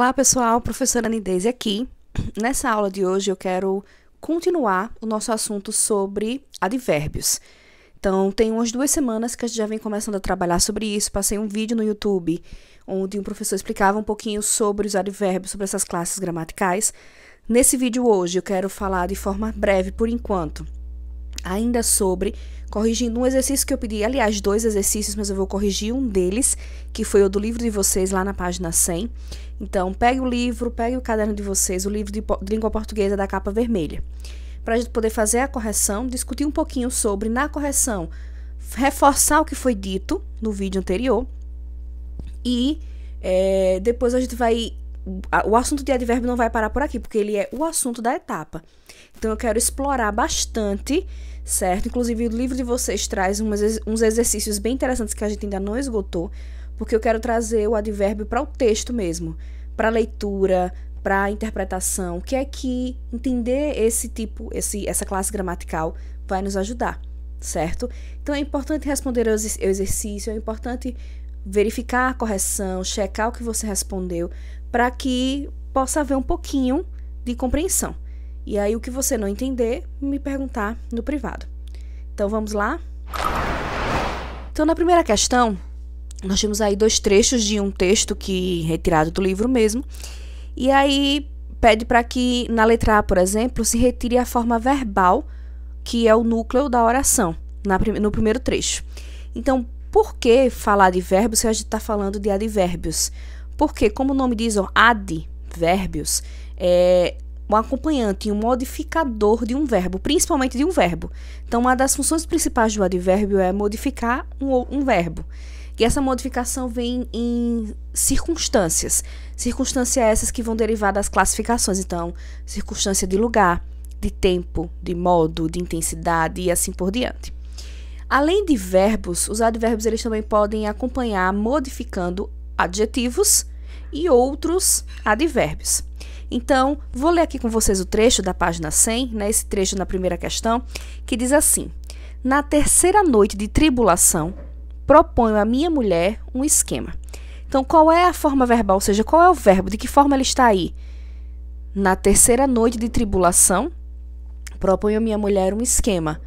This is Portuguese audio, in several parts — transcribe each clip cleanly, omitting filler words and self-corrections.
Olá pessoal, professora Nideise aqui. Nessa aula de hoje eu quero continuar o nosso assunto sobre advérbios. Então, tem umas 2 semanas que a gente já vem começando a trabalhar sobre isso. Passei um vídeo no YouTube onde um professor explicava um pouquinho sobre os advérbios, sobre essas classes gramaticais. Nesse vídeo hoje eu quero falar de forma breve, por enquanto, ainda sobre, corrigindo um exercício que eu pedi, aliás, 2 exercícios, mas eu vou corrigir um deles, que foi o do livro de vocês lá na página 100. Então, pegue o livro, pegue o caderno de vocês, o livro de língua portuguesa da capa vermelha, para a gente poder fazer a correção, discutir um pouquinho sobre, na correção, reforçar o que foi dito no vídeo anterior e depois a gente vai... O assunto de advérbio não vai parar por aqui, porque ele é o assunto da etapa. Então, eu quero explorar bastante, certo? Inclusive, o livro de vocês traz uns exercícios bem interessantes que a gente ainda não esgotou, porque eu quero trazer o advérbio para o texto mesmo, para a leitura, para a interpretação, que é que entender essa classe gramatical vai nos ajudar, certo? Então, é importante responder o exercício, é importante verificar a correção, checar o que você respondeu, para que possa haver um pouquinho de compreensão. E aí, o que você não entender, me perguntar no privado. Então, vamos lá? Então, na primeira questão, nós temos aí 2 trechos de um texto retirado do livro mesmo. E aí, pede para que, na letra A, por exemplo, se retire a forma verbal, que é o núcleo da oração, no primeiro trecho. Então, por que falar de verbos se a gente está falando de advérbios? Porque, como o nome diz, advérbios, é um acompanhante, um modificador de um verbo, principalmente de um verbo. Então, uma das funções principais do advérbio é modificar um verbo. E essa modificação vem em circunstâncias. Circunstâncias essas que vão derivar das classificações. Então, circunstância de lugar, de tempo, de modo, de intensidade e assim por diante. Além de verbos, os advérbios eles também podem acompanhar modificando adjetivos e outros advérbios. Então, vou ler aqui com vocês o trecho da página 100, né, esse trecho na primeira questão, que diz assim: na terceira noite de tribulação, proponho à minha mulher um esquema. Então, qual é a forma verbal? Ou seja, qual é o verbo? De que forma ele está aí? Na terceira noite de tribulação, proponho à minha mulher um esquema.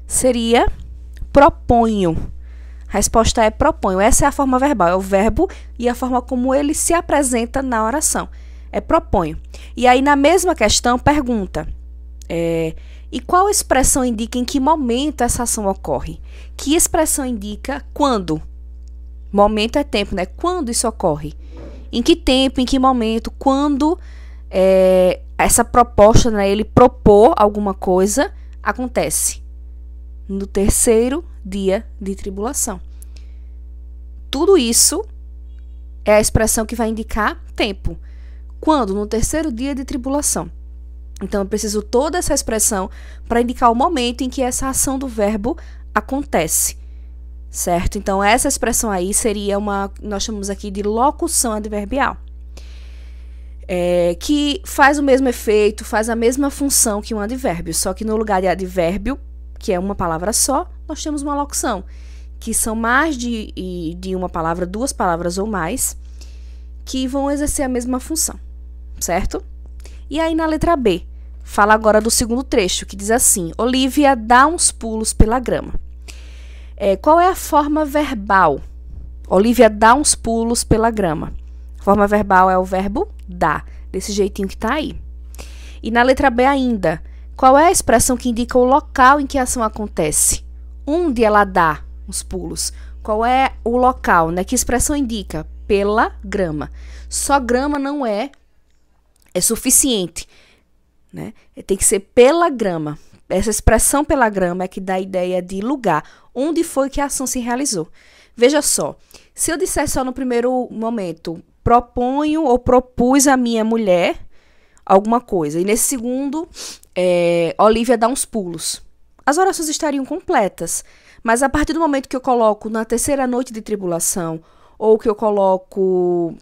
Seria proponho. A resposta é proponho. Essa é a forma verbal, é o verbo e a forma como ele se apresenta na oração. É proponho. E aí, na mesma questão, pergunta: e qual expressão indica em que momento essa ação ocorre? Que expressão indica quando? Momento é tempo, né? Quando isso ocorre? Em que tempo, em que momento, quando essa proposta, né, ele propor alguma coisa, acontece? No terceiro dia de tribulação. Tudo isso é a expressão que vai indicar tempo. Quando? No terceiro dia de tribulação. Então, eu preciso toda essa expressão para indicar o momento em que essa ação do verbo acontece, certo? Então, essa expressão aí seria nós chamamos aqui de locução adverbial, que faz o mesmo efeito, faz a mesma função que um advérbio, só que no lugar de advérbio, que é uma palavra só, nós temos uma locução, que são mais de uma palavra, 2 palavras ou mais, que vão exercer a mesma função, certo? E aí, na letra B, fala agora do segundo trecho, que diz assim: Olivia dá uns pulos pela grama. Qual é a forma verbal? Olivia dá uns pulos pela grama. A forma verbal é o verbo dar, desse jeitinho que está aí. E na letra B ainda, qual é a expressão que indica o local em que a ação acontece? Onde ela dá uns pulos? Qual é o local, né? Que expressão indica? Pela grama. Só grama não é suficiente, né? Tem que ser pela grama. Essa expressão pela grama é que dá a ideia de lugar. Onde foi que a ação se realizou? Veja só, se eu disser só no primeiro momento, proponho ou propus à minha mulher alguma coisa, e nesse segundo, Olivia dá uns pulos, as orações estariam completas. Mas a partir do momento que eu coloco na terceira noite de tribulação, ou que eu coloco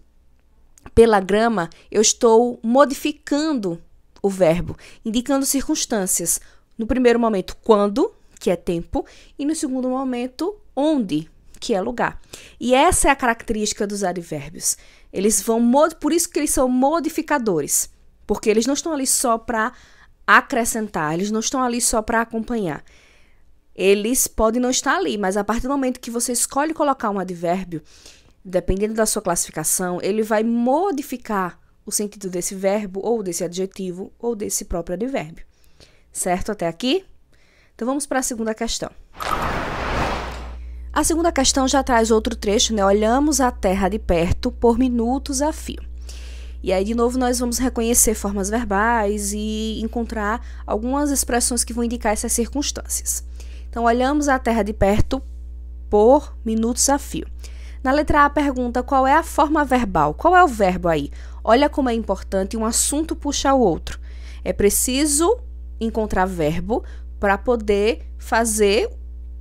pela grama, eu estou modificando o verbo, indicando circunstâncias. No primeiro momento, quando, que é tempo, e no segundo momento, onde, que é lugar. E essa é a característica dos advérbios. Por isso que eles são modificadores, porque eles não estão ali só para acrescentar, eles não estão ali só para acompanhar. Eles podem não estar ali, mas a partir do momento que você escolhe colocar um advérbio, dependendo da sua classificação, ele vai modificar o sentido desse verbo, ou desse adjetivo, ou desse próprio advérbio. Certo até aqui? Então vamos para a segunda questão. A segunda questão já traz outro trecho, né? Olhamos a terra de perto por minutos a fio. E aí, de novo, nós vamos reconhecer formas verbais e encontrar algumas expressões que vão indicar essas circunstâncias. Então, olhamos a terra de perto por minutos a fio. Na letra A, pergunta qual é a forma verbal, qual é o verbo aí? Olha como é importante um assunto puxar o outro. É preciso encontrar verbo para poder fazer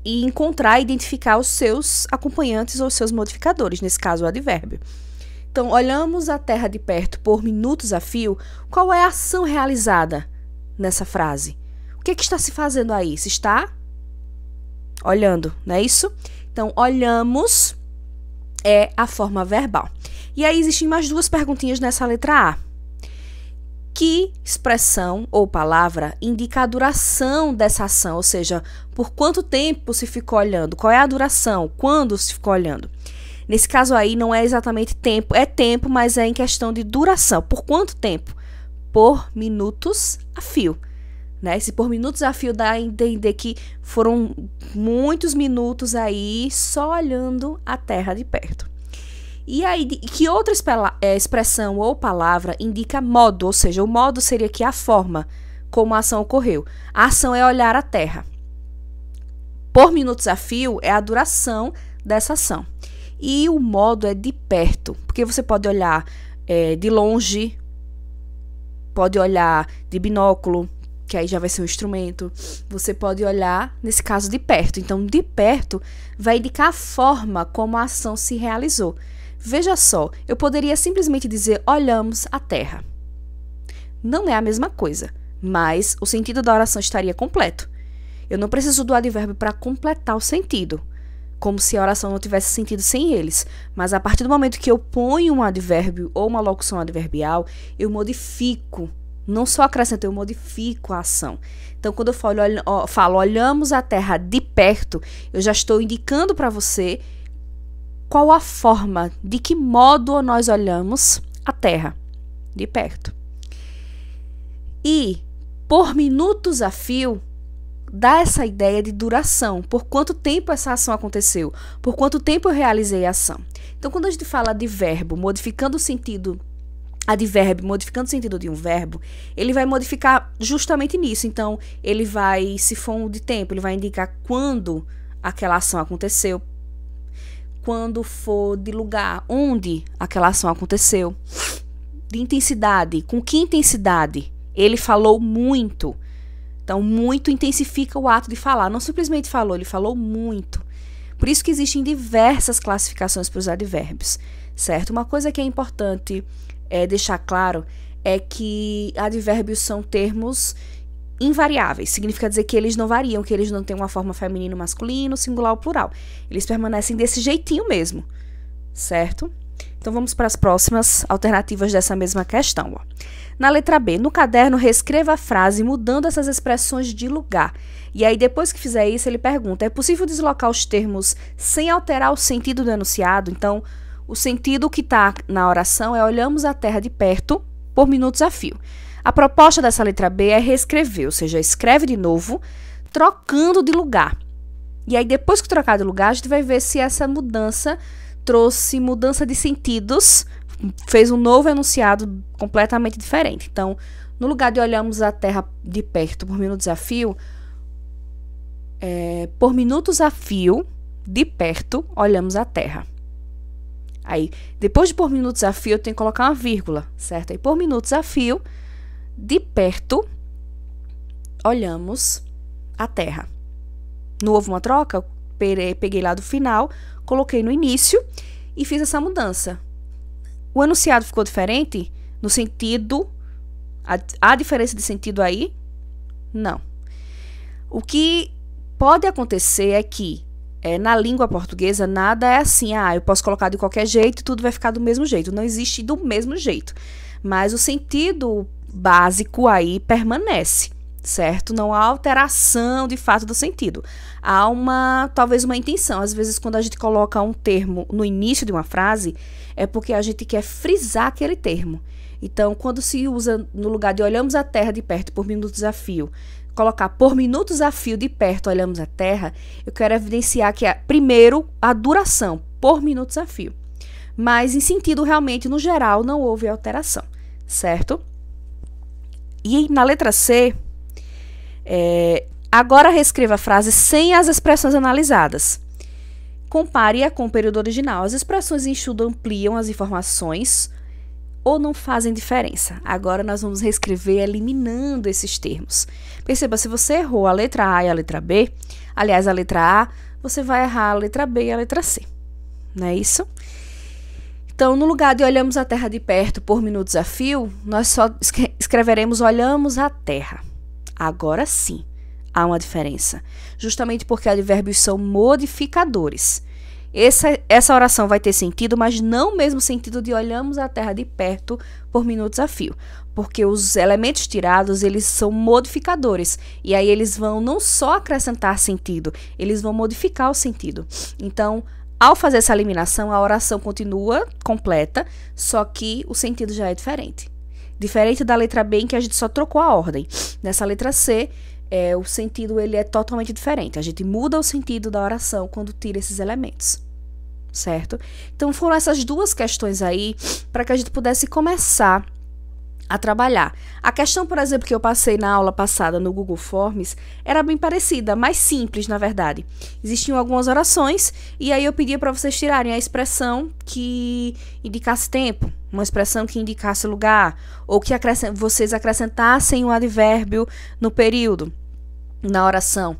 e encontrar, identificar os seus acompanhantes ou seus modificadores, nesse caso o advérbio. Então, olhamos a terra de perto por minutos a fio, qual é a ação realizada nessa frase? O que está se fazendo aí? Se está olhando, não é isso? Então, olhamos é a forma verbal. E aí existem mais duas perguntinhas nessa letra A. Que expressão ou palavra indica a duração dessa ação? Ou seja, por quanto tempo se ficou olhando? Qual é a duração? Quando se ficou olhando? Nesse caso aí não é exatamente tempo, é tempo, mas é em questão de duração. Por quanto tempo? Por minutos a fio. Né? Se por minutos a fio dá a entender que foram muitos minutos aí só olhando a terra de perto. E aí, que outra expressão ou palavra indica modo, ou seja, o modo seria que a forma como a ação ocorreu. A ação é olhar a terra. Por minutos a fio é a duração dessa ação. E o modo é de perto, porque você pode olhar de longe, pode olhar de binóculo, que aí já vai ser um instrumento. Você pode olhar, nesse caso, de perto. Então, de perto vai indicar a forma como a ação se realizou. Veja só, eu poderia simplesmente dizer olhamos a terra. Não é a mesma coisa, mas o sentido da oração estaria completo. Eu não preciso do advérbio para completar o sentido, como se a oração não tivesse sentido sem eles. Mas a partir do momento que eu ponho um advérbio ou uma locução adverbial, eu modifico, não só acrescento, eu modifico a ação. Então, quando eu falo olhamos a terra de perto, eu já estou indicando para você qual a forma, de que modo nós olhamos a terra de perto. E, por minutos a fio, dá essa ideia de duração. Por quanto tempo essa ação aconteceu? Por quanto tempo eu realizei a ação? Então, quando a gente fala de verbo, modificando o sentido, advérbio, modificando o sentido de um verbo, ele vai modificar justamente nisso. Então, ele vai, se for um de tempo, ele vai indicar quando aquela ação aconteceu, quando for de lugar, onde aquela ação aconteceu, de intensidade, com que intensidade. Ele falou muito. Então, muito intensifica o ato de falar. Não simplesmente falou, ele falou muito. Por isso que existem diversas classificações para os advérbios, certo? Uma coisa que é importante deixar claro é que advérbios são termos invariáveis. Significa dizer que eles não variam, que eles não têm uma forma feminino, masculino, singular ou plural. Eles permanecem desse jeitinho mesmo, certo? Então, vamos para as próximas alternativas dessa mesma questão. Ó. Na letra B, no caderno, reescreva a frase mudando essas expressões de lugar. E aí, depois que fizer isso, ele pergunta, é possível deslocar os termos sem alterar o sentido do enunciado? Então, o sentido que está na oração é olhamos a terra de perto por minutos a fio. A proposta dessa letra B é reescrever, ou seja, escreve de novo, trocando de lugar. E aí, depois que trocar de lugar, a gente vai ver se essa mudança trouxe mudança de sentidos, fez um novo enunciado completamente diferente. Então, no lugar de olhamos a terra de perto por minutos a fio, por minutos a fio, de perto, olhamos a terra. Aí, depois de por minutos a fio, eu tenho que colocar uma vírgula, certo? Aí, por minutos a fio, de perto, olhamos a terra. Não houve uma troca, eu peguei lá do final, coloquei no início e fiz essa mudança. O enunciado ficou diferente no sentido... Há diferença de sentido aí? Não. O que pode acontecer é que na língua portuguesa, nada é assim, eu posso colocar de qualquer jeito e tudo vai ficar do mesmo jeito. Não existe do mesmo jeito. Mas o sentido básico aí permanece, certo? Não há alteração de fato do sentido. Há talvez uma intenção. Às vezes, quando a gente coloca um termo no início de uma frase, é porque a gente quer frisar aquele termo. Então, quando se usa no lugar de olhamos a Terra de perto por minutos a fio, colocar por minutos a fio de perto olhamos a Terra, eu quero evidenciar que primeiro a duração, por minutos a fio. Mas em sentido realmente, no geral, não houve alteração, certo? E na letra C, agora reescreva a frase sem as expressões analisadas. Compare-a com o período original. As expressões em estudo ampliam as informações ou não fazem diferença. Agora nós vamos reescrever eliminando esses termos. Perceba, se você errou a letra A e a letra B, aliás, a letra A, você vai errar a letra B e a letra C. Não é isso? Então, no lugar de olhamos a Terra de perto por minutos a fio, nós só escreveremos olhamos a Terra. Agora sim, há uma diferença. Justamente porque advérbios são modificadores. Essa oração vai ter sentido, mas não o mesmo sentido de olhamos a Terra de perto por minutos a fio. Porque os elementos tirados, eles são modificadores. E aí eles vão não só acrescentar sentido, eles vão modificar o sentido. Então, ao fazer essa eliminação, a oração continua completa, só que o sentido já é diferente. Diferente da letra B, em que a gente só trocou a ordem. Nessa letra C, o sentido ele é totalmente diferente. A gente muda o sentido da oração quando tira esses elementos, certo? Então, foram essas duas questões aí para que a gente pudesse começar a trabalhar. A questão, por exemplo, que eu passei na aula passada no Google Forms era bem parecida, mais simples, na verdade. Existiam algumas orações e aí eu pedia para vocês tirarem a expressão que indicasse tempo, uma expressão que indicasse lugar, ou que vocês acrescentassem um advérbio no período, na oração,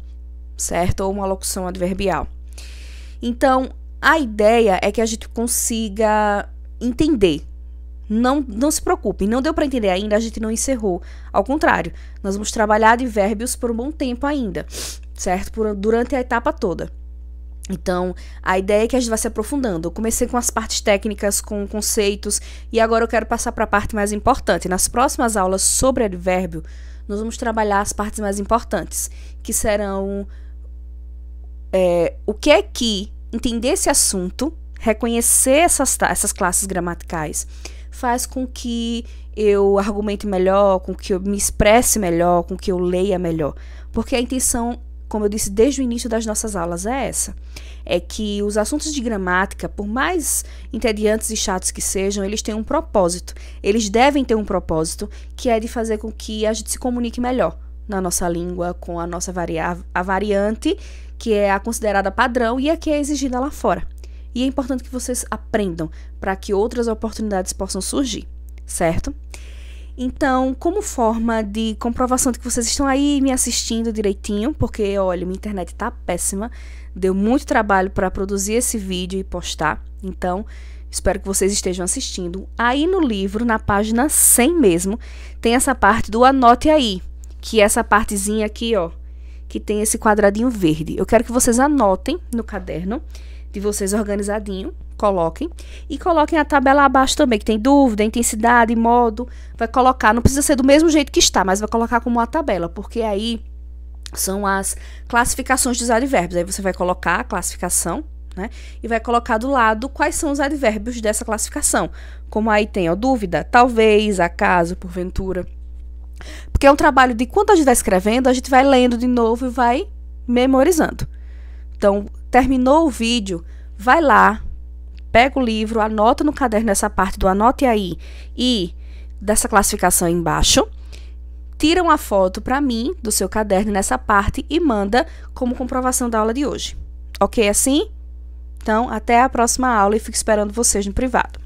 certo? Ou uma locução adverbial. Então, a ideia é que a gente consiga entender. Não se preocupem, não deu para entender ainda, a gente não encerrou. Ao contrário, nós vamos trabalhar advérbios por um bom tempo ainda, certo? Durante a etapa toda. Então, a ideia é que a gente vai se aprofundando. Eu comecei com as partes técnicas, com conceitos, e agora eu quero passar para a parte mais importante. Nas próximas aulas sobre advérbio, nós vamos trabalhar as partes mais importantes, que serão o que é que entender esse assunto, reconhecer essas classes gramaticais, faz com que eu argumente melhor, com que eu me expresse melhor, com que eu leia melhor. Porque a intenção, como eu disse desde o início das nossas aulas, é essa. É que os assuntos de gramática, por mais entediantes e chatos que sejam, eles têm um propósito. Eles devem ter um propósito, que é de fazer com que a gente se comunique melhor na nossa língua, com a nossa variante, que é a considerada padrão e a que é exigida lá fora. E é importante que vocês aprendam para que outras oportunidades possam surgir, certo? Então, como forma de comprovação de que vocês estão aí me assistindo direitinho, porque, olha, minha internet tá péssima, deu muito trabalho para produzir esse vídeo e postar, então, espero que vocês estejam assistindo. Aí no livro, na página 100 mesmo, tem essa parte do anote aí, que é essa partezinha aqui, ó, que tem esse quadradinho verde. Eu quero que vocês anotem no caderno de vocês organizadinho, coloquem. E coloquem a tabela abaixo também, que tem dúvida, intensidade, modo. Vai colocar, não precisa ser do mesmo jeito que está, mas vai colocar como uma tabela, porque aí são as classificações dos advérbios. Aí você vai colocar a classificação, né? E vai colocar do lado quais são os advérbios dessa classificação. Como aí tem, ó, dúvida, talvez, acaso, porventura. Porque é um trabalho de quando a gente vai escrevendo, a gente vai lendo de novo e vai memorizando. Então, terminou o vídeo, vai lá, pega o livro, anota no caderno essa parte do anote aí e dessa classificação aí embaixo, tira uma foto para mim do seu caderno nessa parte e manda como comprovação da aula de hoje. Ok assim? Então, até a próxima aula e fico esperando vocês no privado.